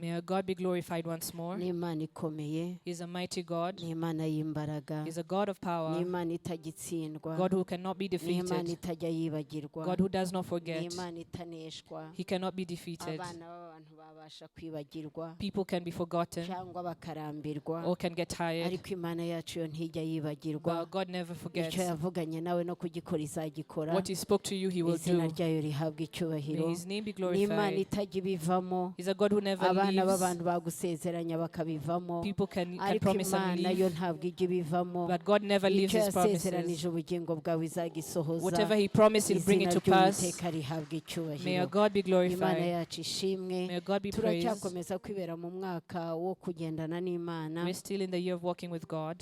May our God be glorified once more. He is a mighty God. He is a God of power. God who cannot be defeated. God who does not forget. He cannot be defeated. People can be forgotten or can get tired. But God never forgets. What He spoke to you, He will do. May His name be glorified. He's a God who never leaves. People can promise and leave, but God never leaves His promises. Whatever He promised, He'll bring it to pass. May our God be glorified. May our God be praised. We're still in the year of walking with God.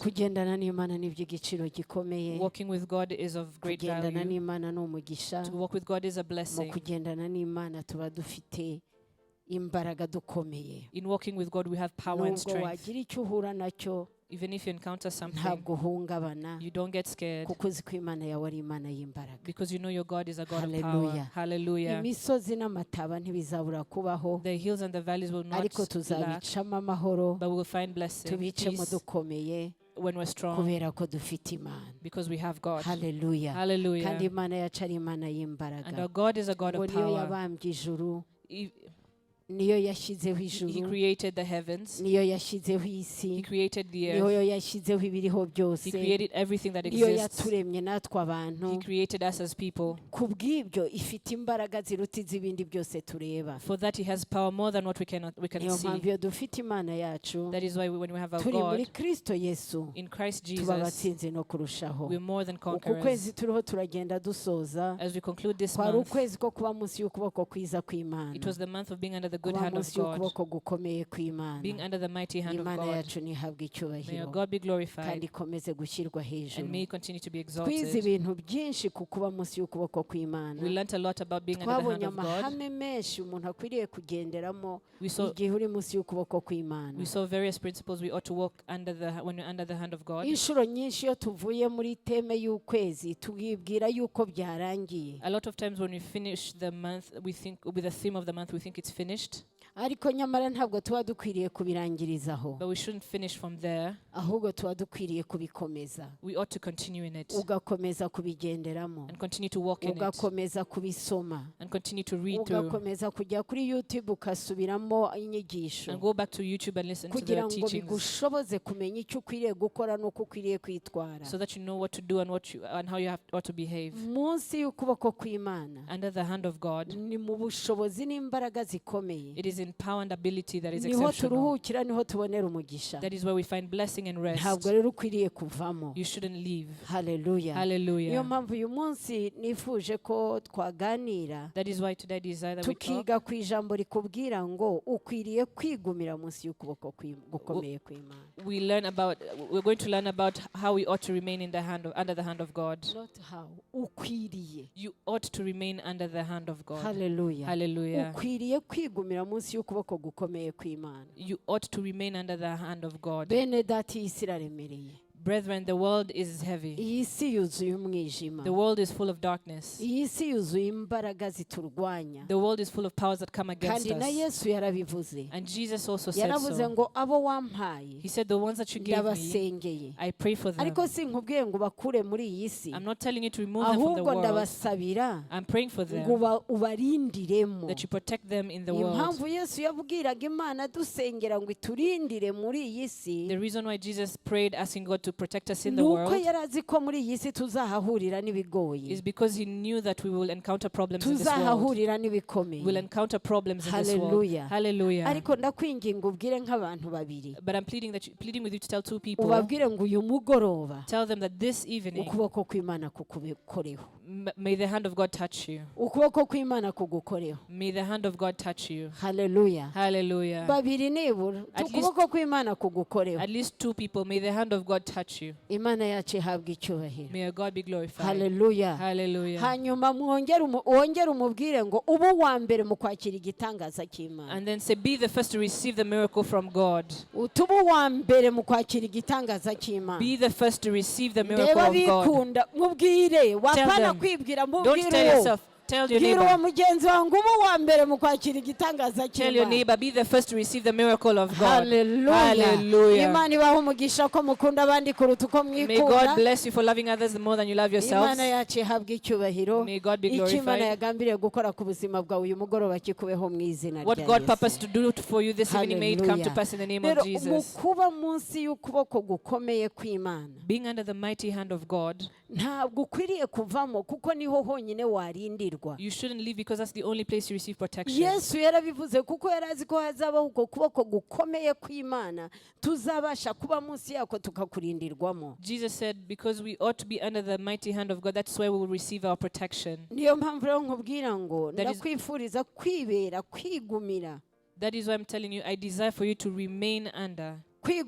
Walking with God is of great value. To walk with God is a blessing. In walking with God, we have power and strength. Even if you encounter something, you don't get scared, because you know your God is a God of power. Hallelujah. The hills and the valleys will not lack, but we will find blessing, peace, when we're strong, because we have God. Hallelujah. Hallelujah. And our God is a God of power. He created the heavens. He created the earth. He created everything that exists. He created us as people. For that He has power more than what we can see. That is why when we have our God in Christ Jesus, we're more than conquerors. As we conclude this month, it was the month of being under the good hand of God, being under the mighty hand of God. May our God be glorified, and may He continue to be exalted. We learned a lot about being under the hand of God. We saw various principles we ought to walk under when we're under the hand of God. A lot of times when we finish the month, we think with the theme of the month, we think it's finished. But we shouldn't finish from there. We ought to continue in it and continue to walk in it and continue to read through and go back to YouTube and listen to the teachings, so that you know what to do and how you ought to behave. Under the hand of God, it is in power and ability that is exceptional. That is where we find blessing and rest. You shouldn't leave. Hallelujah. Hallelujah. That is why today I desire that we talk. We're going to learn about how we ought to remain under the hand of God. Not how. You ought to remain under the hand of God. Hallelujah. Hallelujah. You ought to remain under the hand of God. Brethren, the world is heavy. The world is full of darkness. The world is full of powers that come against us. And Jesus also said so. He said, the ones that you gave me, I pray for them. I'm not telling you to remove them from the world. I'm praying for them, that you protect them in the world. The reason why Jesus prayed asking God to protect us in the world is because He knew that we will encounter problems in this world. We'll encounter problems in this world. Hallelujah. But I'm pleading with you to tell two people. Tell them that this evening, may the hand of God touch you. May the hand of God touch you. Hallelujah. Hallelujah. At least two people, may the hand of God touch you. May our God be glorified. Hallelujah. Hallelujah. And then say, be the first to receive the miracle from God. Be the first to receive the miracle of God. Tell them. Don't tell yourself. Tell your neighbor, be the first to receive the miracle of God. Hallelujah. May God bless you for loving others more than you love yourselves. May God be glorified. What God purposed to do for you this evening, may it come to pass in the name of Jesus. Being under the mighty hand of God, you shouldn't leave because that's the only place you receive protection. Jesus said because we ought to be under the mighty hand of God, that's where we will receive our protection. That is why I'm telling you, I desire for you to remain under. To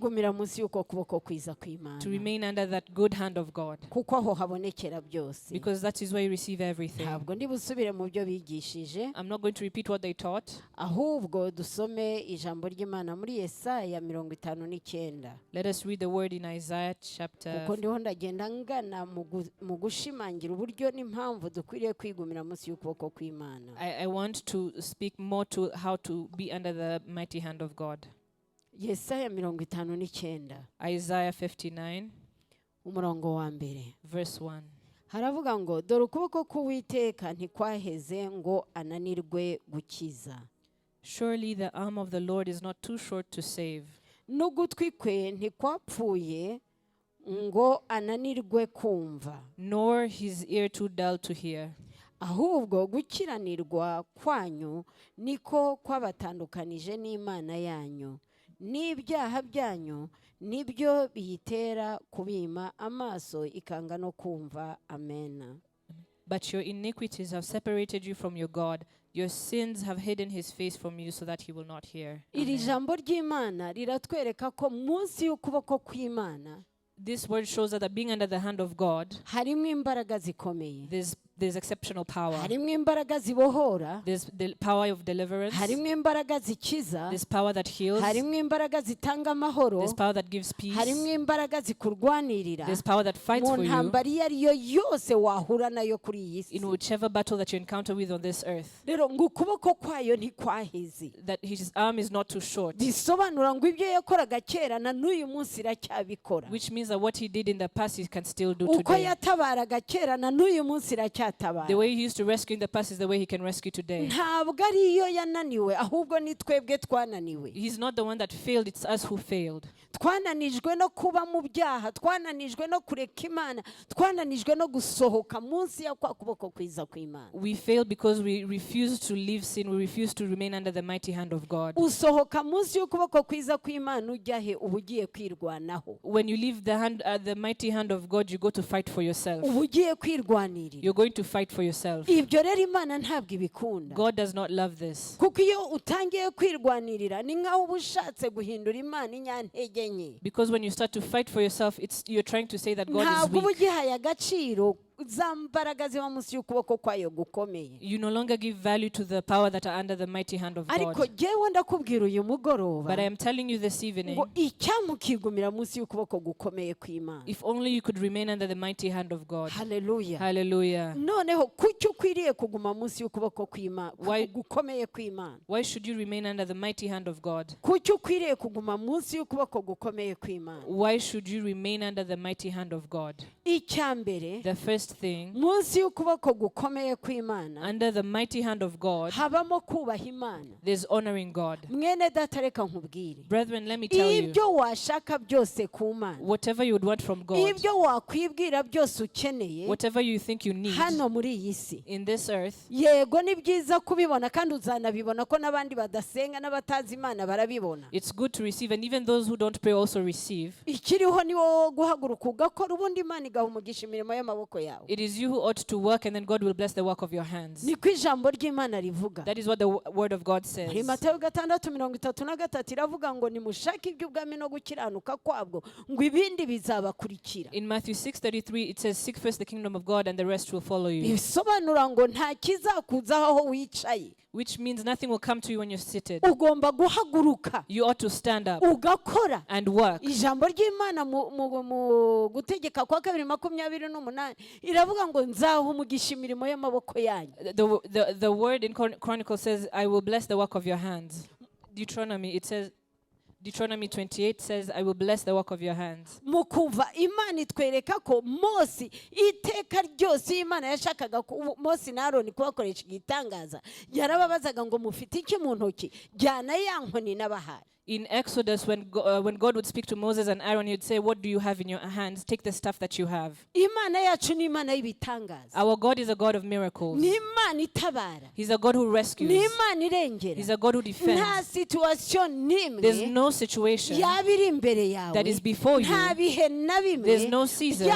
remain under that good hand of God. Because that is where you receive everything. I'm not going to repeat what they taught. Let us read the word in Isaiah chapter. I want to speak more to how to be under the mighty hand of God. Isaiah 59 verse 1. haravuga ngo dore ukuboko k'Uwiteka ntikwaheze ngo ananirwe gukiza. Surely the arm of the Lord is not too short to save. N'ugutwi kwe ntikwapfuye ngo ananirwe kumva. Nor his ear too dull to hear. Ahubwo gukiranirwa kwanyu niko kwabatandukanije n'Imana yanyu. N'ibyaha byanyu nibyo biyitera kubima amaso ikanga no kumva. Amen. But your iniquities have separated you from your God. Your sins have hidden his face from you so that he will not hear. Iri jambo ry'Imana riratwereka ko munsi y'ukuboko kw'Imana. This word shows that being under the hand of God, harimo imbaraga zikomeye. There's exceptional power. Harimo imbaraga zibohora. There's the power of deliverance. Harimo imbaraga zikiza. There's power that heals. Harimo imbaraga zitanga amahoro. There's power that gives peace. Harimo imbaraga zikurwanirira. There's power that fights for you. Mu ntambara iyo ariyo yose wahura nayo kuri iyi si. In whichever battle that you encounter with on this earth. Rero ngo ukuboko kwayo ntikwaheze. That his arm is not too short. Bisobanura ngo ibyo yakoraga kera na n'uyu munsi iracyabikora. Which means that what he did in the past he can still do today. Uko yatabaraga kera na n'uyu munsi iracyabikora. The way he used to rescue in the past is the way he can rescue today. Ntabwo ari iyo yananiwe ahubwo ni twebwe twananiwe. He's not the one that failed, it's us who failed. Twananijwe no kuba mu byaha, twananijwe no kureka Imana, twananijwe no gusohoka munsi ya kwa kuboko kwiza kw'Imana. We failed because we refused to leave sin, we refused to remain under the mighty hand of God. Usohoka munsi y'ukuboko kwiza kw'Imana ujyahe ubugiye kwirwanaho. When you leave the mighty hand of God, you go to fight for yourself. Ubugiye kwirwanirira. You're going to fight for yourself. Ibyo rero Imana ntabwo ibikunda. God does not love this. Kuko iyo utangiye kwirwanirira ni nkaho ubushatse guhindura Imana inyantege nke. Because when you start to fight for yourself, you're trying to say that God is weak. Ntabwo ubugihaye agaciro zambaraga ziba munsi y'ukuboko kwayo gukomeye. You no longer give value to the power that are under the mighty hand of God. Ariko jewe ndakubwira uyu mugoroba. But I am telling you this evening. Ngo icyamukigumira munsi y'ukuboko gukomeye kw'Imana. If only you could remain under the mighty hand of God. Hallelujah. Hallelujah. Noneho kuki ukwiriye kuguma munsi y'ukuboko kw'Imana gukomeye kw'Imana? Why should you remain under the mighty hand of God? Kuki ukwiriye kuguma munsi y'ukuboko gukomeye kw'Imana? Why should you remain under the mighty hand of God? Icyambere. The first thing, munsi y'ukuboko gukomeye kw'Imana, under the mighty hand of God, habamo kubaha Imana. There's honoring God. Mwene data reka nkubwire. Brethren, let me tell you, ibyo washaka byose ku Mana, whatever you would want from God, ibyo wakwibwira byose ukeneye, whatever you think you need hano muri iyi si, in this earth, yego ni byiza kubibona kandi uzanabibona ko n'abandi badasenga n'abatazi Imana barabibona. It's good to receive, and even those who don't pray also receive. Ikiriho ni wowe guhaguruka ugakora ubundi Imana igaha umugisha imirimo y'amaboko yawe. It is you who ought to work, and then God will bless the work of your hands. Niko ijambo ry'Imana rivuga. That is what the word of God says. Matayo 6:33 iravuga ngo nimushake iby'ubwami no gukiranuka kwabwo ngo ibindi bizabakurikira. In Matthew 6:33 it says, seek first the kingdom of God and the rest will follow you. Bisobanura ngo nta kizakuzaho wicaye. which means nothing will come to you when you're seated. ugomba guhaguruka You ought to stand up ugakora and work. ijambo ry'Imana mu gutegeka kwa 2:28 iravuga ngo nzaha umugisha imirimo y'amaboko yanyu. The word in Chronicles says, I will bless the work of your hands. Deuteronomy 28 says, I will bless the work of your hands. Mukuva Imana itwereka ko Mose iteka ryose Imana yashakaga ko Mose na Aroni kubakoresha igitangaza yarababazaga ngo mufite iki mu ntoki jyana ya nkoni n'abahaye. In Exodus, when God would speak to Moses and Aaron, he would say, what do you have in your hands? Take the stuff that you have. Our God is a God of miracles. He's a God who rescues. He's a God who defends. There's no situation that is before you. There's no season,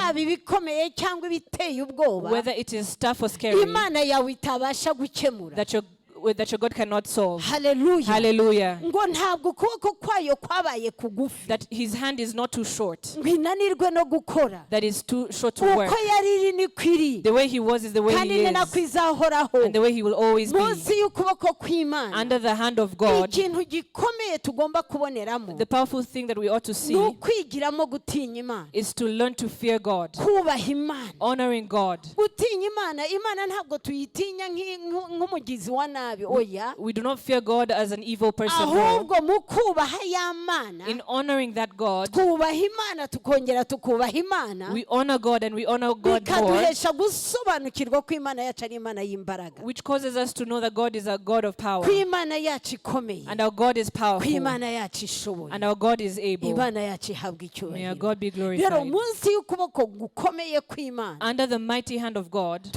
whether it is tough or scary, that your God cannot solve. Hallelujah. Hallelujah. That his hand is not too short. That is too short to work. The way he was is the way he is. And the way he will always be. Under the hand of God, the powerful thing that we ought to see is to learn to fear God. Honoring God. We do not fear God as an evil person. No. In honoring that God, we honor God and we honor God more, which causes us to know that God is a God of power. And our God is powerful. And our God is able. May our God be glorified. Under the mighty hand of God,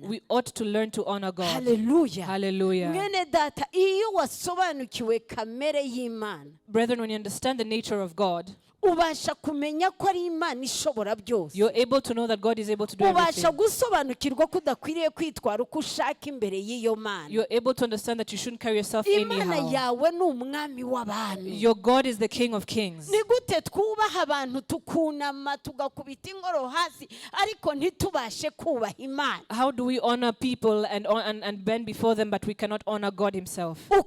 we ought to learn to honor God. Hallelujah. Hallelujah. Brethren, when you understand the nature of God, you're able to know that God is able to do everything. You're able to understand that you shouldn't carry yourself anyhow. Your God is the King of Kings. How do we honor people and bend before them, but we cannot honor God himself? You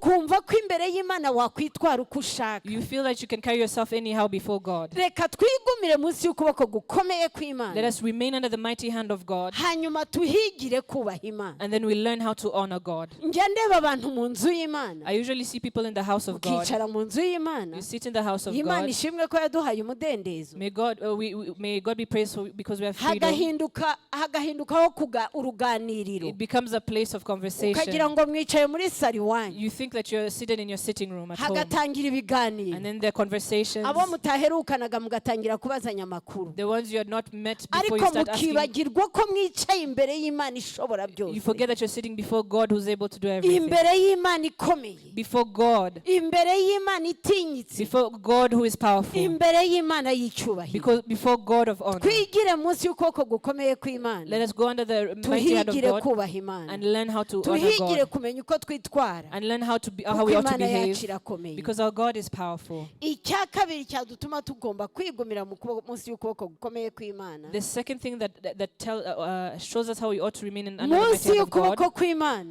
feel that you can carry yourself anyhow before God. Let us remain under the mighty hand of God, and then we learn how to honor God. I usually see people in the house of God. You sit in the house of God. May God be praised because we have freedom. It becomes a place of conversation. You think that you're seated in your sitting room at home. And then there are conversations. The ones you had not met before you start asking. You forget that you're sitting before God who's able to do everything. Before God. Before God who is powerful. Because before God of honor. Let us go under the mighty hand of God and learn how to honor God. And learn how we ought to behave. Because our God is powerful. The second thing that shows us how we ought to remain under the mighty hand of God,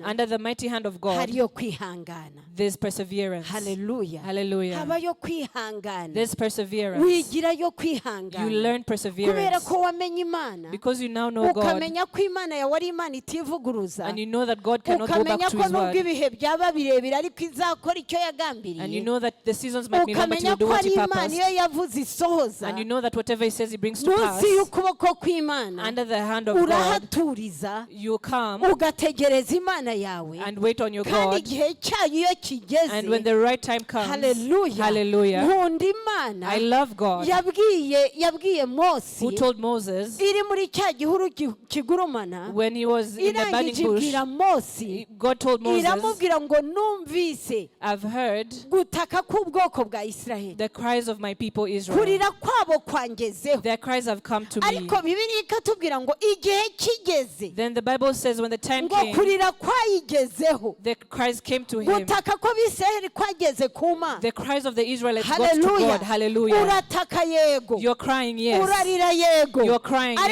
under the mighty hand of God, there's perseverance. Hallelujah. Hallelujah. There's perseverance. You learn perseverance because you now know God, and you know that God cannot go back to his word, and you know that the seasons might be long, but he will do what he purposed. And you know that whatever he says, he brings to pass. Under the hand of God, you come and wait on your God. And when the right time comes, hallelujah. I love God. Who told Moses when he was in the burning bush, God told Moses, I've heard the cries of my people Israel. Their cries have come to me. Then the Bible says when the time came, the cries came to him. The cries of the Israelites got to God. Hallelujah. You're crying, yes. You're crying, yes.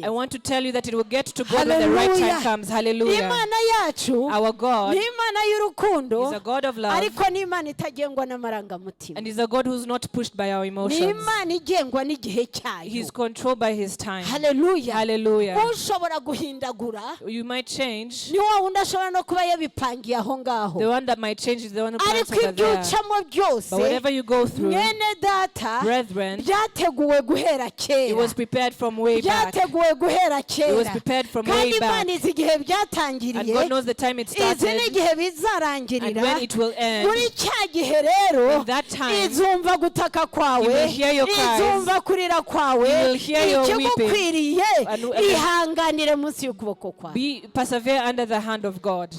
kugeza. I want to tell you that it will get to God when the right time comes. Hallelujah. Imana yacu, our God, ni Imana y'urukundo, is a God of love, ariko ni Imana itagengwa n'amarangamutima. and is a God who's not pushed by our emotions. Ni Imana igengwa n'igihe cyayo. He's controlled by his time. Hallelujah. Hallelujah. Ushobora guhindagura, You might change. ni wa wundi ashobora no kuba yabipangiye aho ngaho. The one that might change is the one who plans Ariko over ibyo there. ucamo byose, But whatever you go through, mwene data, brethren, byateguwe guhera it kera. was prepared from way back. Byateguwe guhera It was kera. prepared from Kandi way back. Imana izi igihe And God byatangiriye, knows the time it izi started n'igihe and bizarangirira. when it will end. Muri cya gihe rero, At that time, izumva gutaka kwawe, you will hear your cries. izumva kurira kwawe, You will hear your ikigukwiriye, And- ihanganire munsi y'ukuboko kwawe. persevere under the hand of God.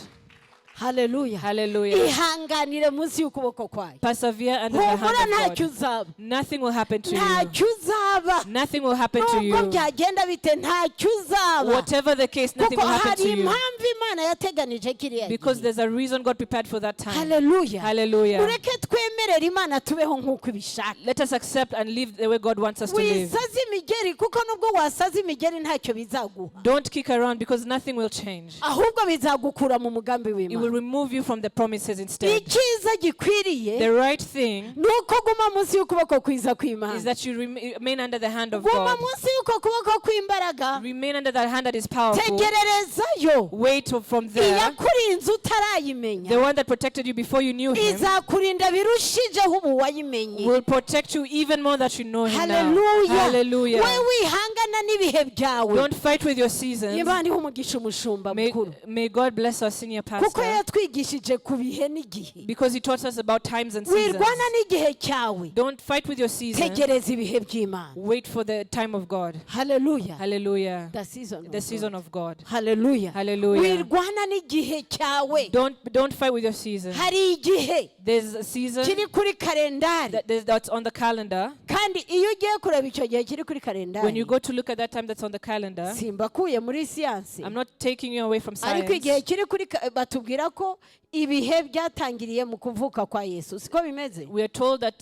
Hallelujah. Hallelujah. Ihanganire munsi y'ukuboko kwawe. Persevere under the Humura hand ntacyo of God. uzaba. Nothing will happen to you. Ntacyo uzaba. Nothing will happen to Nubwo you. byagenda bite ntacyo uzaba. Whatever the case, nothing Kuko will happen hari to you. impamvu Imana yateganije kiriya Because gihe. there's a reason God prepared for that time. Hallelujah. Hallelujah. Mureke twemerere Imana tubeho nk'uko ibishaka. Let us accept and live the way God wants us to live. Wisaze imigeri kuko nubwo wasaze imigeri ntacyo bizaguha. Don't kick around because nothing will change. Ahubwo bizagukura mu mugambi It will w'Imana. remove you from the promises instead. Icyiza gikwiriye The right thing ni uko guma munsi y'ukuboko kwiza is kw'Imana. that you remain under the hand of Guma God. munsi y'uko kuboko kw'imbaraga. Remain under that hand that is powerful. Tegererezayo. Wait from there. Iyakurinze utarayimenya. The one that protected you before you knew him Izakurinda birushijeho ubu wayimenye. will protect you even more that you know him now. Hallelujah. Hallelujah. We wihangana n'ibihe byawe. Don't fight with your seasons. Imana ihe umugisha umushumba mukuru. May God bless our senior Kuko pastor yatwigishije ku bihe n'igihe. because he taught us about times and seasons. Wirwana n'igihe cyawe. Don't fight with your season. Tegereza ibihe by'Imana. Wait for the time of God. Hallelujah. Hallelujah. The season of The season God. of God. Hallelujah. Hallelujah. Wirwana n'igihe cyawe. Don't fight with your season. Hari igihe There's a season kiri kuri kalendari. that's on the calendar. Kandi iyo ugiye kureba icyo gihe kiri kuri When you kalendari, go to look at that time that's on the calendar, simbakuye muri siyansi. I'm not taking you away from Ariko science. igihe kiri kuri batubwira ko ibihe byatangiriye mu kuvuka kwa Yesu. Siko bimeze? We are told that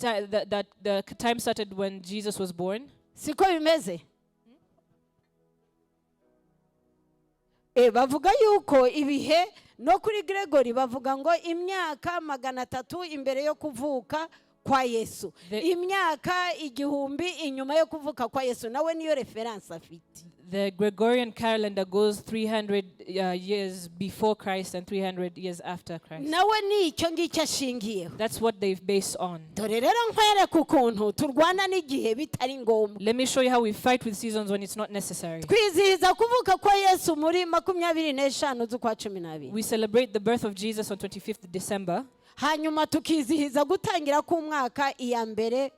the time started when Jesus was born. Siko bimeze? Bavuga yuko ibihe no kuri Gregory bavuga ngo imyaka 300 imbere yo kuvuka kwa Yesu. Imyaka 1000 inyuma yo kuvuka kwa Yesu. Nawe niyo reference afite. The Gregorian calendar goes 300 years before Christ and 300 years after Christ. Nawe ni icyo ngicyo ashingiyeho. That's what they've based on. Dore rero nkwereka ukuntu turwana n'igihe bitari ngombwa. Let me show you how we fight with seasons when it's not necessary. Twizihiza kuvuka kwa Yesu muri 25 z'ukwa 12. We celebrate the birth of Jesus on 25th December. Hanyuma tukizihiza gutangira k'umwaka iya mbere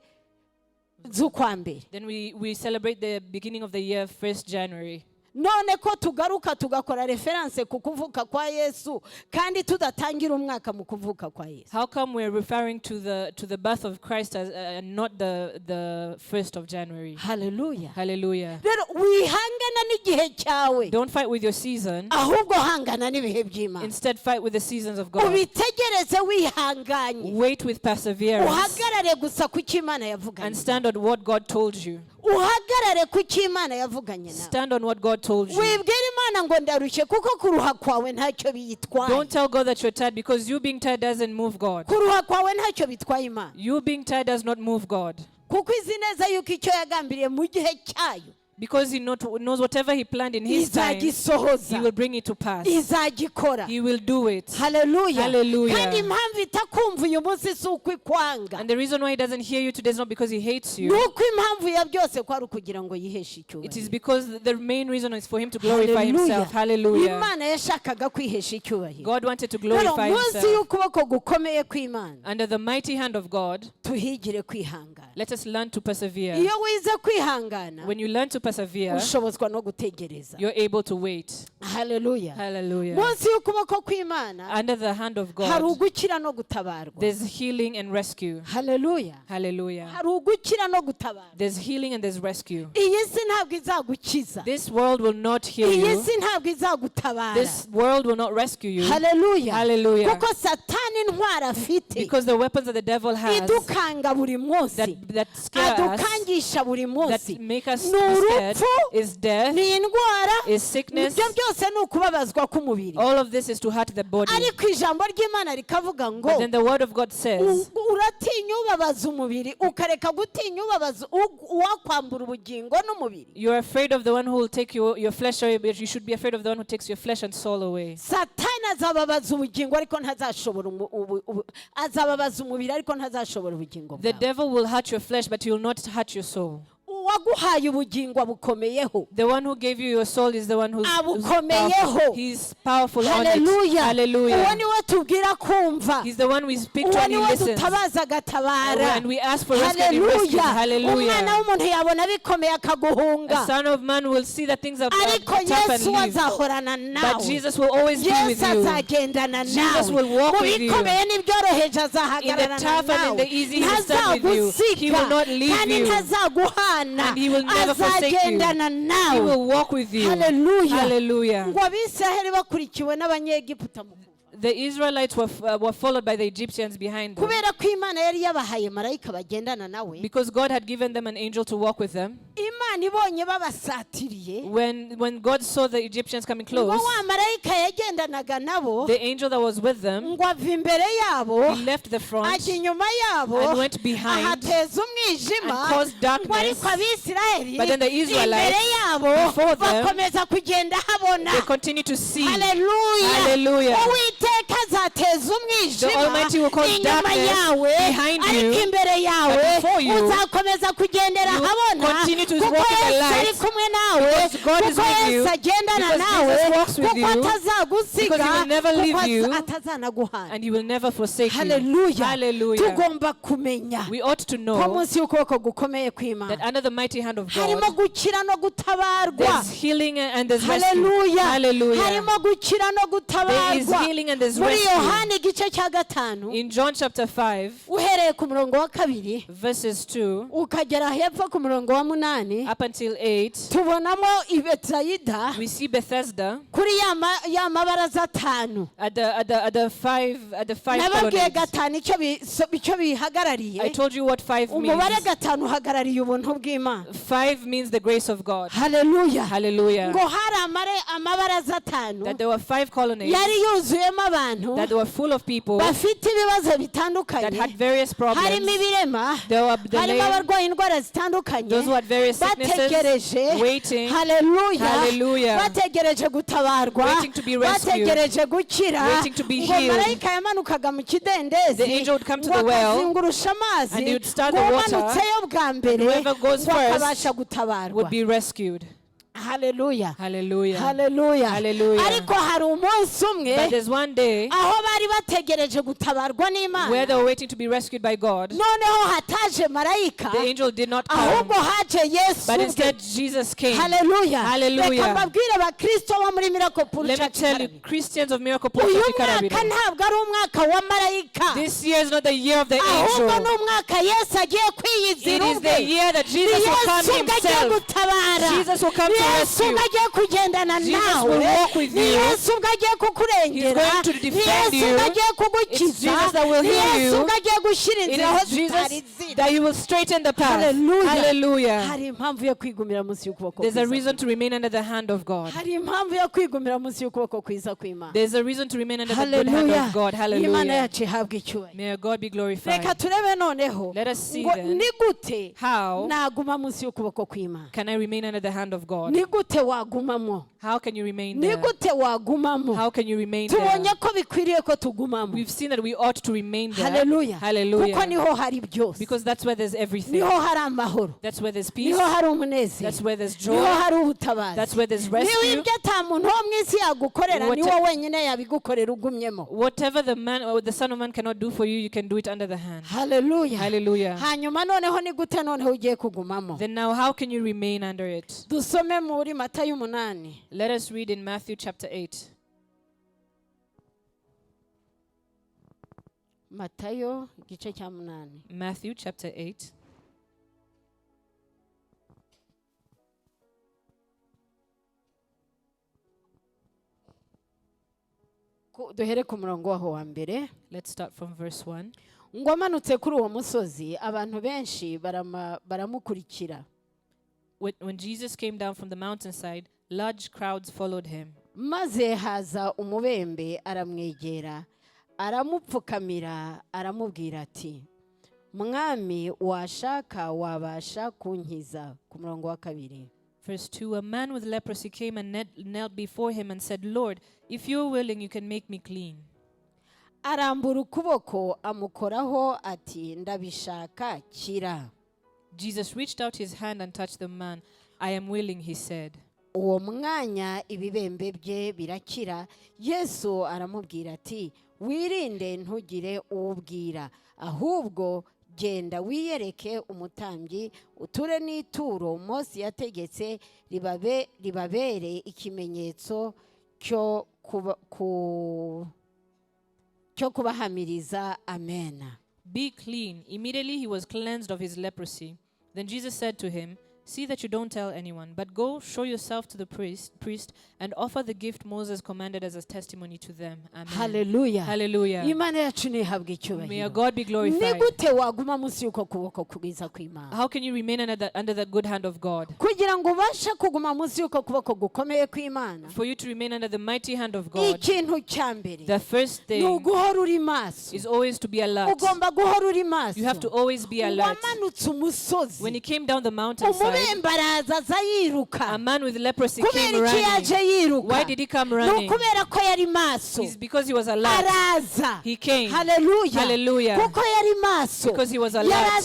z'ukwa mbere. Then we celebrate the beginning of the year, 1st January. None ko tugaruka tugakora reference ku kuvuka kwa Yesu kandi tudatangira umwaka mu kuvuka kwa Yesu. How come we're referring to the birth of Christ as not the 1st of January? Hallelujah. Hallelujah. Rero wihangana n'igihe cyawe. Don't fight with your season. Ahubwo hangana n'ibihe by'Imana. Instead, fight with the seasons of God. Ubitegereze wihanganye. Wait with perseverance. Uhagarare gusa ku cy'Imana yavuganye. And stand on what God told you. Uhagarare ku cy'Imana yavuganye nawe. Stand on what God told you. Wibwira Imana ngo ndarushye kuko kuruha kwawe ntacyo biyitwaye. Don't tell God that you're tired because you being tired doesn't move God. Kuruha kwawe ntacyo bitwaye Imana. You being tired does not move God. Kuko izi neza yuko icyo yagambiriye mu gihe cyayo. Because he knows whatever he planned in his time, he will bring it to pass. Izagikora. He will do it. Hallelujah. Hallelujah. Kandi impamvu itakumva uyu munsi si uko ikwanga. And the reason why he doesn't hear you today is not because he hates you. Nuko impamvu ya byose kwari ukugira ngo yiheshe icyubahiro. It is because the main reason is for him to glorify himself. Hallelujah. Imana yashakaga kwihesha icyubahiro. God wanted to glorify munsi himself. y'ukuboko gukomeye kw'Imana. Under the mighty hand of God, tuhigire kwihangana. let us learn to persevere. Iyo wize kwihangana, when you learn to persevere, ushobozwa no gutegereza. you're able to wait. Hallelujah. Hallelujah. Munsi y'ukuboko kw'Imana, under the hand of hari God, ugukira no gutabarwa. there's healing and rescue. Hallelujah. Hallelujah. Hari ugukira no gutabarwa. There's healing and there's rescue. Iyi si ntabwo izagukiza. This world will not heal Iyi you. si ntabwo izagutabara. This world will not rescue you. Hallelujah. Hallelujah. Kuko Satani intwara afite Because the weapons that the devil has idukanga buri munsi, that scare us, adukangisha buri munsi, that make us ni urupfu dead, is death, is sickness. All of this is to hurt the body. But then the word of God says, you're afraid of the one who will take your flesh away, but you should be afraid of the one who takes your flesh and soul away. The devil will hurt your flesh, but he will not hurt your soul. The one who gave you your soul is the one who's powerful. He's powerful on it. Hallelujah. He's the one we speak to and he listens. And we ask for rescue and he rescues. Hallelujah. The Son of Man will see that things are tough and leave. But Jesus will always be with you. Jesus will walk with you. In the tough and in the easy, he will stand with you. He will not leave you. And he will never forsake you. He will walk with you. Hallelujah. The Israelites were followed by the Egyptians behind them. Because God had given them an angel to walk with them. When God saw the Egyptians coming close, the angel that was with them, he left the front and went behind and caused darkness. But then the Israelites, before them, they continue to see. Hallelujah. The Almighty will cause darkness behind you, but before you, you will continue to walk in the light, because God is with you, because Jesus walks with you, because he will never leave you, and he will never forsake you. Hallelujah. We ought to know that under the mighty hand of God, there's healing and there's rescue. Hallelujah. There is healing and there's rescue. In John chapter 5, verses 2 up until 8, we see Bethesda at the five colonnades. I told you what 5 means. 5 means the grace of God. Hallelujah. That there were 5 colonnades, that they were full of people that had various problems. There were the lame, those who had various sicknesses, waiting. Hallelujah. Waiting to be rescued, waiting to be healed. The angel would come to the well and he would start the water, and whoever goes first would be rescued. Hallelujah. Hallelujah. Hallelujah. Hallelujah. But there's one day where they were waiting to be rescued by God. The angel did not come, but instead Jesus came. Hallelujah. Hallelujah. Let me tell you, Christians of Miracle Post of Ikarabiro, this year is not the year of the angel. It is the year that Jesus will come himself. Jesus will come to rescue. Jesus will walk with you. He's going to defend you. It's Jesus that will heal you. It is Jesus that he will straighten the path. Hallelujah. There's a reason to remain under the hand of God. There's a reason to remain under the good hand of God. Hallelujah. May God be glorified. Let us see then, how can I remain under the hand of God? How can you remain there? How can you remain there? We've seen that we ought to remain there. Hallelujah. Hallelujah. Because that's where there's everything. That's where there's peace. That's where there's joy. That's where there's rescue. Whatever the man or the Son of Man cannot do for you, you can do it under the hand. Hallelujah. Hallelujah. Then now how can you remain under it? Let us read in Matthew chapter 8. Matthew chapter 8. Let's start from verse 1. ngo amanutse kuri uwo musozi abantu benshi baramukurikira when Jesus came down from the mountainside, large crowds followed him. Maze haza umubembe aramwegera aramupfukamira aramubwira ati mwami washaka wabasha kunkiza. Ku murongo wa 2. Verse 2, a man with leprosy came and knelt before him and said, Lord, if you are willing, you can make me clean. Arambura ukuboko amukoraho ati ndabishaka kira. Jesus reached out his hand and touched the man. I am willing, he said. Uwo mwanya ibibembe bye birakira. Yesu aramubwira ati wirinde ntugire ubwira, ahubwo genda wiyereke umutambyi uture n'ituro Mose yategetse ribabere ikimenyetso cyo kubahamiriza. Amen. Be clean. Immediately he was cleansed of his leprosy. Then Jesus said to him, see that you don't tell anyone, but go show yourself to the priest and offer the gift Moses commanded as a testimony to them. Amen. Hallelujah. Hallelujah. May our God be glorified. How can you remain under the good hand of God? For you to remain under the mighty hand of God, the first thing is always to be alert. You have to always be alert. When he came down the mountainside, a man with leprosy came running. Why did he come running? It's because he was alert. He came. Hallelujah. Hallelujah. Because he was alert.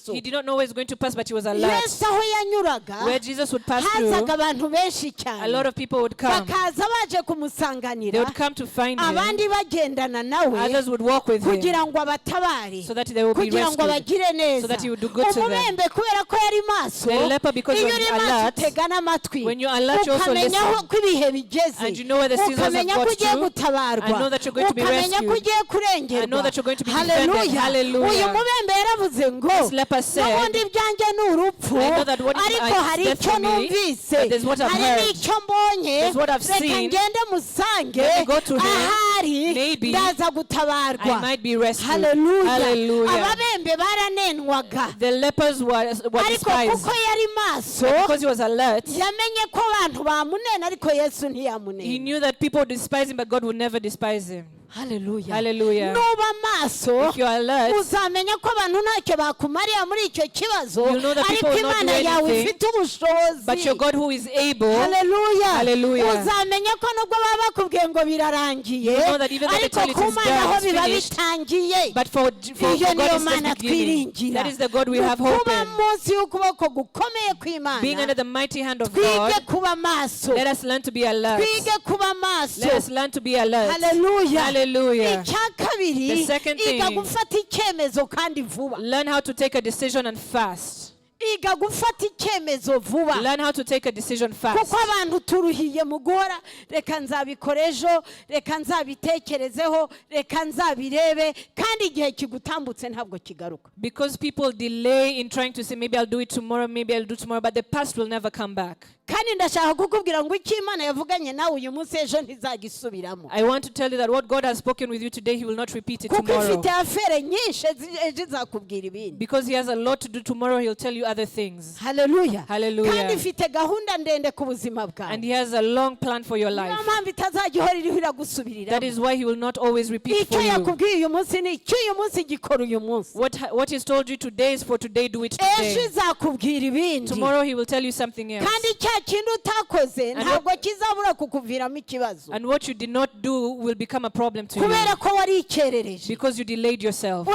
He did not know where he was going to pass, but he was alert. Where Jesus would pass through, a lot of people would come. They would come to find him. Others would walk with him so that they would be rescued, so that he would do good to them. The leper, because he was alert, when you're alert, you also listen. And you know where the seasons have got to. I know that you're going to be rescued. I know that you're going to be defended. Hallelujah. This leper said, I know that what is death for me, but there's what I've heard. There's what I've seen. Let me go to him. Maybe I might be rescued. Hallelujah. The lepers were despised. Because he was alert, he knew that people would despise him, but God would never despise him. Hallelujah. Hallelujah. If you are alert, you'll know that people will not do anything, but your God who is able. Hallelujah. Hallelujah. You know that even though they tell you it is done, it's finished, but for God is the beginning. That is the God we have hope in. Being under the mighty hand of God, let us learn to be alert. Let us learn to be alert. Hallelujah. Hallelujah. The second thing, learn how to take a decision and fast. Learn how to take a decision fast. Because people delay in trying to say, maybe I'll do it tomorrow, maybe I'll do tomorrow, but the past will never come back. I want to tell you that what God has spoken with you today, he will not repeat it tomorrow. Because he has a lot to do tomorrow, he'll tell you other things. Hallelujah. Hallelujah. And he has a long plan for your life. That is why he will not always repeat for you. What he's told you today is for today, do it today. Tomorrow he will tell you something else. And what you did not do will become a problem to you. Because you delayed yourself.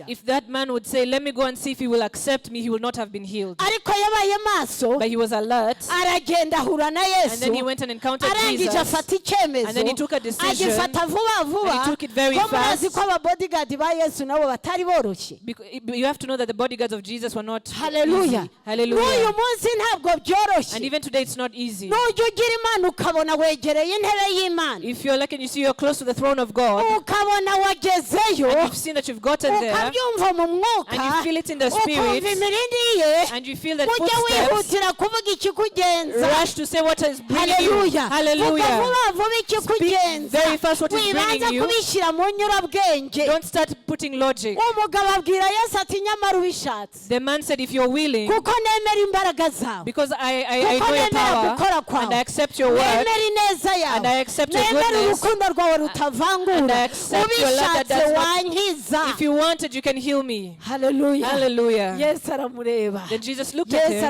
If that man would say, let me go and see if he will accept me, he will not have been healed. But he was alert. And then he went and encountered Jesus. And then he took a decision. And he took it very fast. You have to know that the bodyguards of Jesus were not Hallelujah. easy. Hallelujah. And even today it's not easy. If you're lucky and you see you're close to the throne of God, you've seen that you've gotten there, and you feel it in the spirit, and you feel that footsteps, rush to say what is bringing you. Hallelujah. Speak very fast what is bringing you. Don't start putting logic. The man said, if you're willing, because I know your power, and I accept your word, and I accept your goodness, and I accept your love that does not, if you wanted, you can heal me. Hallelujah. Hallelujah. Then Jesus looked at him,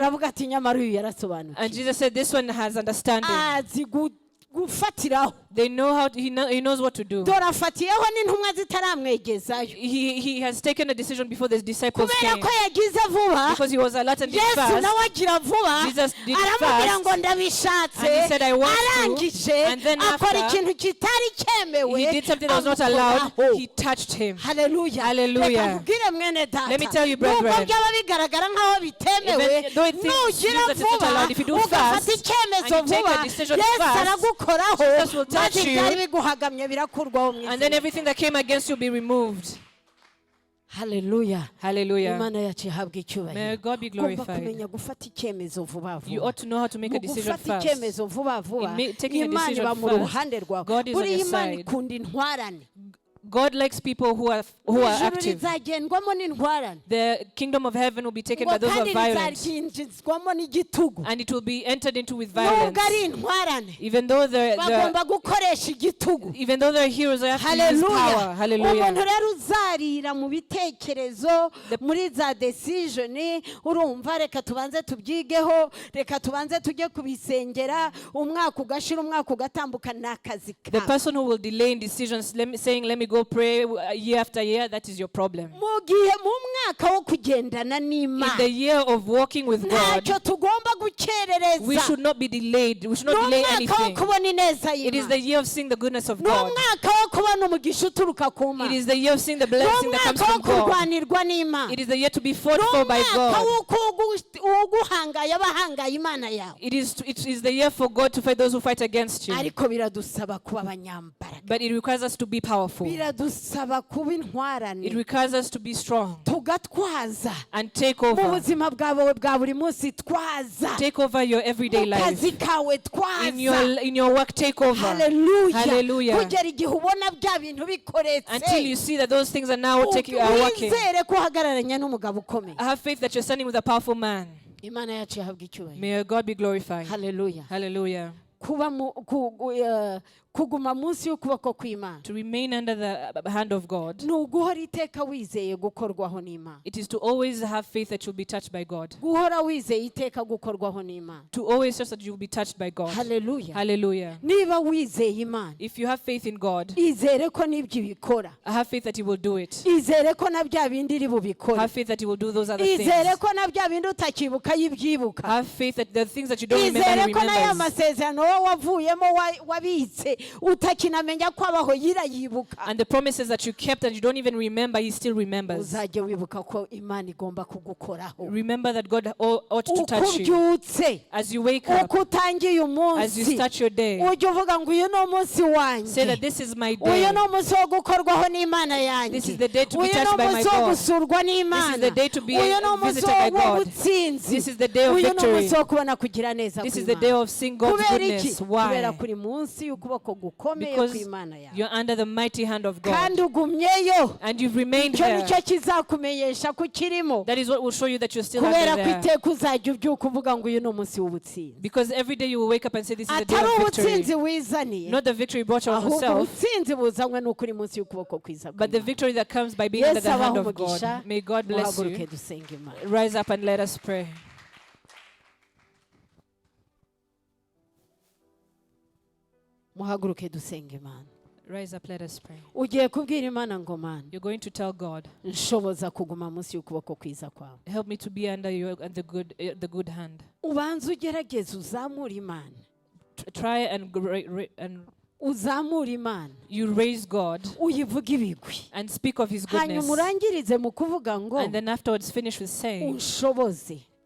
and Jesus said, this one has understanding. They know how to, he knows what to do. He has taken a decision before the disciples came. Because he was alert and did fast. Jesus did fast. And he said, I want to. And then after, he did something that was not allowed. He touched him. Hallelujah. Hallelujah. Let me tell you, brethren, even though it seems that it's not allowed, if you do fast and you take a decision fast, Jesus will touch you, and then everything that came against you will be removed. Hallelujah. Hallelujah. May God be glorified. You ought to know how to make a decision fast. In taking a decision fast, God is on your side. God likes people who are active. The kingdom of heaven will be taken by those who are violent, and it will be entered into with violence. Even though they're heroes, they have to use power. Hallelujah. The person who will delay in decisions, saying, let me go pray year after year, that is your problem. In the year of walking with God, we should not be delayed. We should not delay anything. It is the year of seeing the goodness of God. It is the year of seeing the blessing that comes from God. It is the year to be fought for by God. It is the year for God to fight those who fight against you. But it requires us to be powerful. It requires us to be strong and take over. Take over your everyday life. In your work, take over. Hallelujah. Until you see that those things are now working. I have faith that you're standing with a powerful man. May God be glorified. Hallelujah. Hallelujah. Kuguma munsi y'ukuboko kw'Imana. To remain under the hand of God. Nuguhora iteka wizeye gukorwaho n'Imana. It is to always have faith that you'll be touched by God. Guhora wizeye iteka gukorwaho n'Imana. To always trust that you'll be touched by God. Hallelujah. Hallelujah. Niba wizeye Imana. If you have faith in God, izere ko nibyo bikora. I have faith that He will do it. Izere ko na bya bindi iri bubikora. Have faith that He will do those other things. Izere ko na bya bindi utakibuka yibyibuka. Have faith that the things that you don't remember He remembers. Izere ko na ya masezerano wavuyemo wabitse utakina. And the promises that you kept and you don't even remember, He still remembers. Remember that God ought to touch you. As you wake up, as you start your day, say that this is my day. This is the day to be touched by my God. This is the day to be visited by God. This is the day of victory. This is the day of seeing God's goodness. Why? Because you're under the mighty hand of God. And you've remained there. That is what will show you that you're still under there. Because every day you will wake up and say, this is the day of victory. Not the victory brought on yourself, but the victory that comes by being under the hand of God. May God bless you. Rise up and let us pray. Rise up, let us pray. You're going to tell God, help me to be under you and the good hand. Try and you raise God and speak of His goodness. And then afterwards finish with saying,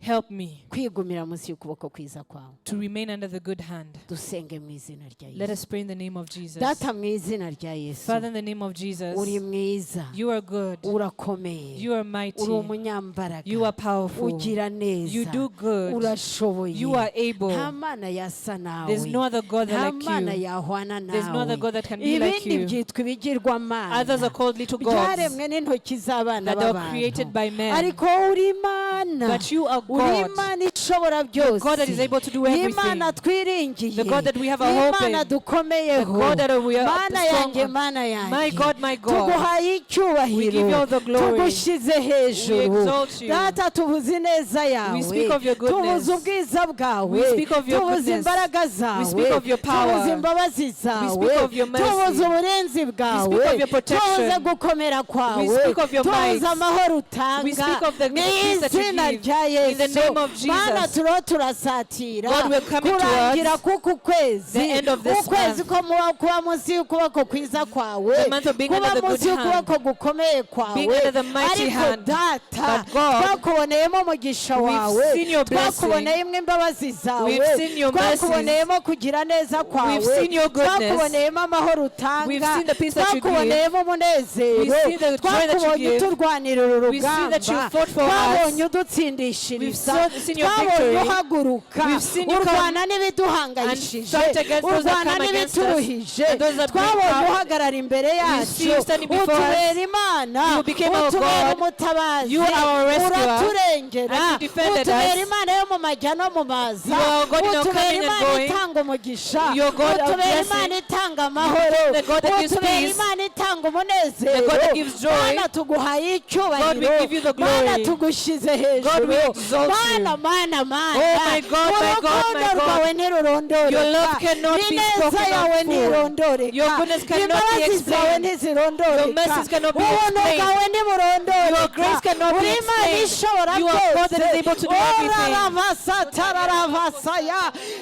Help me kwigumira munsi y'ukuboko kwiza kwawe. to remain under the good hand. Dusenge mu izina rya Let Yesu. us pray in the name of Jesus. Data mu izina rya Yesu. Father, in the name of Jesus, Uri mwiza. you are good. Urakomeye. You are mighty. Uri umunyambaraga. You are powerful. Ugira neza. You do good. Urashoboye. You are able. Nta mana yasa nawe. There's no other God that Nta like mana you. yahwana nawe. There's no other God that can be like Ibindi you. byitwa ibigirwamana. Others are called little gods byaremwe n'intoki z'abana that are b'abantu. created by men. Ariko uri Imana. But you are Uri God. Imana ishobora byose. God that is able to do everything. Imana twiringiye. The God that we have our hope in. Imana dukomeyeho. The God that we are Mana strong yanjye, on. Mana yanjye. My God, my God. Tuguhaye icyubahiro. We give you all the glory. Tugushyize hejuru. We exalt you. Data tuvuze ineza yawe. We speak of your goodness. Tuvuze ubwiza bwawe. We speak of your Tuvuze goodness. imbaraga zawe. We speak of your power. Tuvuze imbabazi zawe. We speak of your mercy. Tuvuze uburenzi bwawe. We speak of your protection. Tuvuze gukomera kwawe. We speak of your might. Tuvuze amahoro utanga. We speak of the Mu peace that you izina give. rya In the Yesu. name of Jesus. Mana turiho turasatira. God will come into kurangira us. kuku kwezi. The end of this ukwezi month. ko kuba munsi y'ukuboko kwiza kwawe. The month of being kuba under the munsi good hand. y'ukuboko gukomeye kwawe. Being under the mighty Ariko hand. data But God, twakuboneyemo umugisha wawe. we've seen your blessing. Twakuboneyemo imbabazi zawe. We've seen your mercies. Twakuboneyemo kugira neza kwawe. We've seen your goodness. Twakuboneyemo amahoro utanga. We've seen the peace that you give. Twakuboneyemo umunezero. We've seen the joy that you Twakubonye give. uturwanira uru We've seen that you rugamba. fought for us. Twabonye We've udutsindishiriza. seen your Twabonye victory. uhaguruka. We've seen you Urwana and n'ibiduhangayishije. fight against those that Urwana come against n'ibituruhije. us and those that bring Twabonye power. uhagarara imbere We see you yacu. standing before Utubera us. Imana. You became our Utubera God. umutabazi. You are our rescuer. Uraturengera. And you defended Utubera us. Imana yo mu majya no mu maza. You are our God in our Utubera coming and Imana going. itanga umugisha. Your God of Utubera blessing. Imana itanga amahoro. The God that gives Utubera peace. Imana itanga umunezero. The God that gives joy. Mana tuguhaye icyubahiro. God, we give you the glory. Mana tugushyize hejuru. God, we exalt you. Mana. Oh my God, my God, my Urukundo God. rwawe ntirurondoreka. Your love cannot be Ineza spoken yawe of full. ntirondoreka. Your goodness cannot be Imbabazi zawe explained. ntizirondoreka. Your mercies cannot be Ubuntu explained. bwawe ntiburondoreka. Your grace cannot be Uri Imana explained. ishobora You are God that is byose. able to do everything. Oraravasa tararavasaya.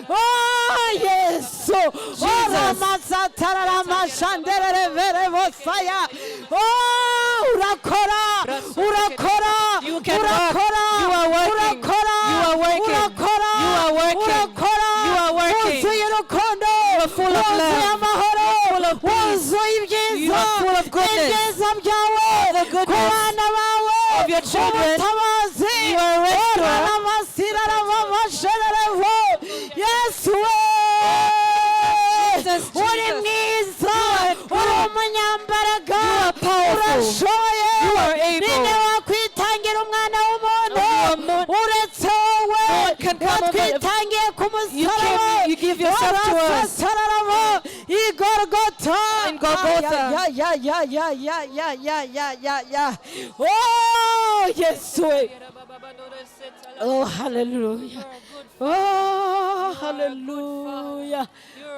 Oh, Yesu. Oramasa tararamashandererevosaya. Oh, urakora. You can work. You are working. You are working. You are working. You are working. Wuzuye urukundo. You are full of Wuzuye love. amahoro. Full of peace. Wuzuye ibyiza. You are full of goodness. Ibyiza byawe. The goodness ku bana bawe. of your children. Ubutabazi. You are a rescuer. Oraramasiraramashererevo. Yesu we. Jesus, Uri Jesus. mwiza. You are Uri good. umunyambaraga. You are powerful. Urashoboye. You are able. Ninde wakwitangira umwana w'umuntu. You are Uretse wowe. No one can come over. Watwitangiye ku You musaraba. you give yourself to us. Warasasararamo. Igorogota. In Golgotha. Ya. Oh, Yesu we. Oh, hallelujah. Oh, hallelujah.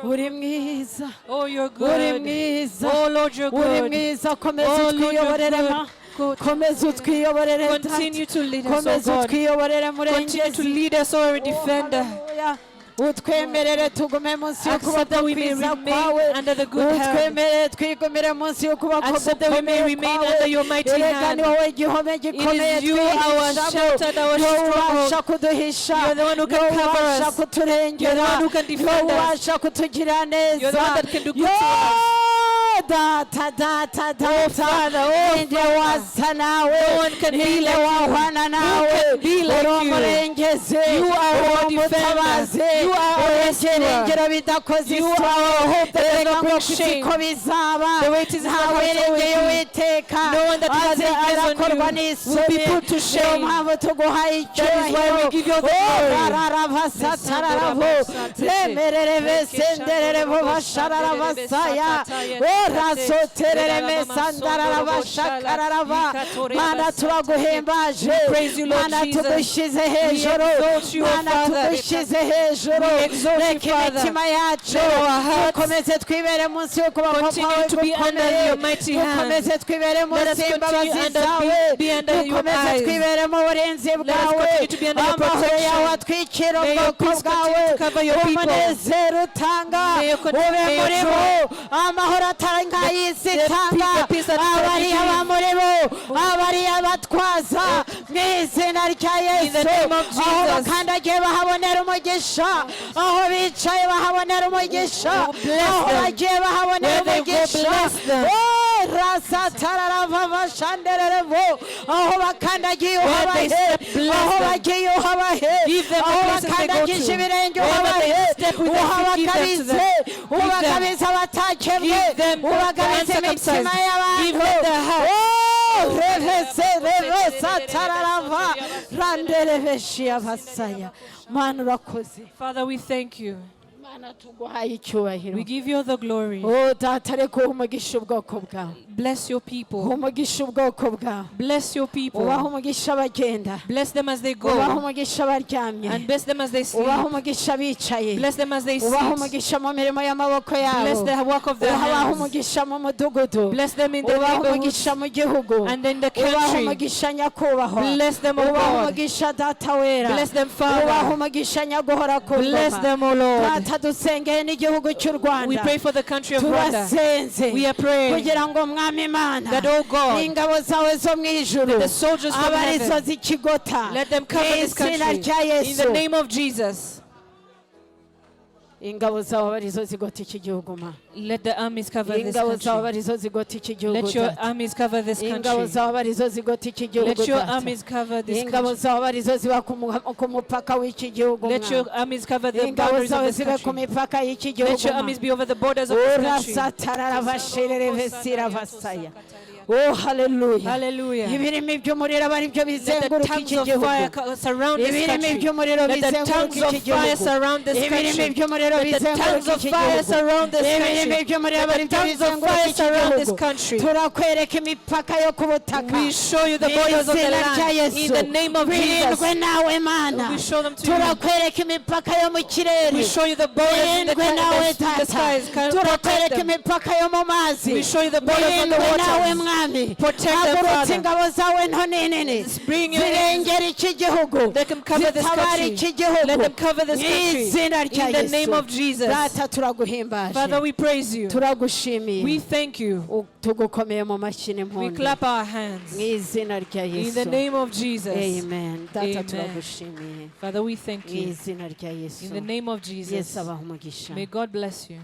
Uri mwiza. Oh, you're Uri good. mwiza. Oh, Lord, you're Uri good. mwiza. Komeza Oh, Lord, you're utwiyoborerema. good. Komeza utwiyoborere. Continue to lead us, oh Komeza God. utwiyoborere Continue to murengezi. lead us, our defender. Hallelujah. Utwemerere tugume munsi Accept y'ukuboko that we may kwiza remain kwawe. under the good hand. Utwemerere twigumire munsi y'ukuboko Accept that we may gukomeye remain kwawe. under your mighty Erega hand. ni wowe gihome gikomeye It is you, our shelter and our Ni wowe ubasha stronghold. kuduhisha. You are the one who Ni can wowe cover ubasha us. kuturengera. You are the one who can Ni defend wowe us. ubasha kutugirira neza. You are the one that can do good to us. Data. Oh, Father, oh, Ninde Father. wasa nawe. No one can be Ninde like you. wahwana nawe. Who can be like Uri you? umurengezi. You are Uri our defender. umutabazi. You are our Uri rescuer. ibyiringiro bidakoze You are isoni. our hope that Erega cannot ngo be ufite shamed. uko bizaba. The way it is in Nta our hearts wirengeye always Uwiteka. No one that has Aze their eyes on arakorwa you n'isoni. will be put to Niyo shame. mpamvu tuguhaye That is why we give you the glory. Rararavasataravu. Remerere besenderere bo bashararabasaya. Orasoterere mesandararabashakararava. Mana turaguhimbaje. praise you, Lord Mana Jesus. tugushyize hejuru. exalt you, O Mana Father. tugushyize hejuru. We exalt you, Reka Father. imitima yacu Let our hearts dukomeze twibere munsi y'ukuboko continue kwawe to be under gukomeye. your mighty hand. Dukomeze twibere Let us munsi continue y'imbabazi under- zawe. be under your Dukomeze eyes. twibere mu burinzi us bwawe. continue to be under your Amahoro protection. yawe atwikira May your ubwoko peace continue bwawe. to cover your people. Umunezero utanga May your ube may your muri bo. Amahoro atanga nk'ay'isi itanga abariya bamurebo abariya batwaza mu izina rya Yesu aho bakandagiye bahabonera umugisha aho bicaye bahabonera umugisha aho bagiye bahabonera umugisha rasatararava bashandererevo aho bakandagiye uhabahe aho bagiye uhabahe aho bakandagije ibirenge uhabahe uhabakabize ubakabize abatakebwe ubakabize imitima y'abantu revesatararava randereveshi abasaya mana urakoze. Father, we thank you. We give you the glory. Bless your people. Bless your people. Bless them as they go. And bless them as they sleep. Bless them as they sit. Bless the work of their hands. Bless them in the neighborhood and in the country. Bless them, O God. Bless them, Father. Bless them, O Lord. We pray for the country of Rwanda. We are praying that, oh God, that the soldiers from heaven, let them cover this country in the name of Jesus. Let the armies cover this country. Let your armies cover this country. Let your armies cover this country. Let your armies cover the boundaries of this country. Let your armies be over the borders of this country. Oh, hallelujah. Hallelujah. Let the tongues of fire surround this country. Let the tongues of fire surround this country. Let the tongues of fire surround this country. Let the tongues of fire surround this country. We show you the borders of the land in the name of Jesus. We show them to you. We show you the borders in the skies. We show you the borders on the waters. Protect them, Father. Bring your let them cover this country. Let them cover this country in the name of Jesus. Father, we praise you. We thank you. We clap our hands in the name of Jesus. Amen. Amen. Father, we thank you in the name of Jesus. May God bless you.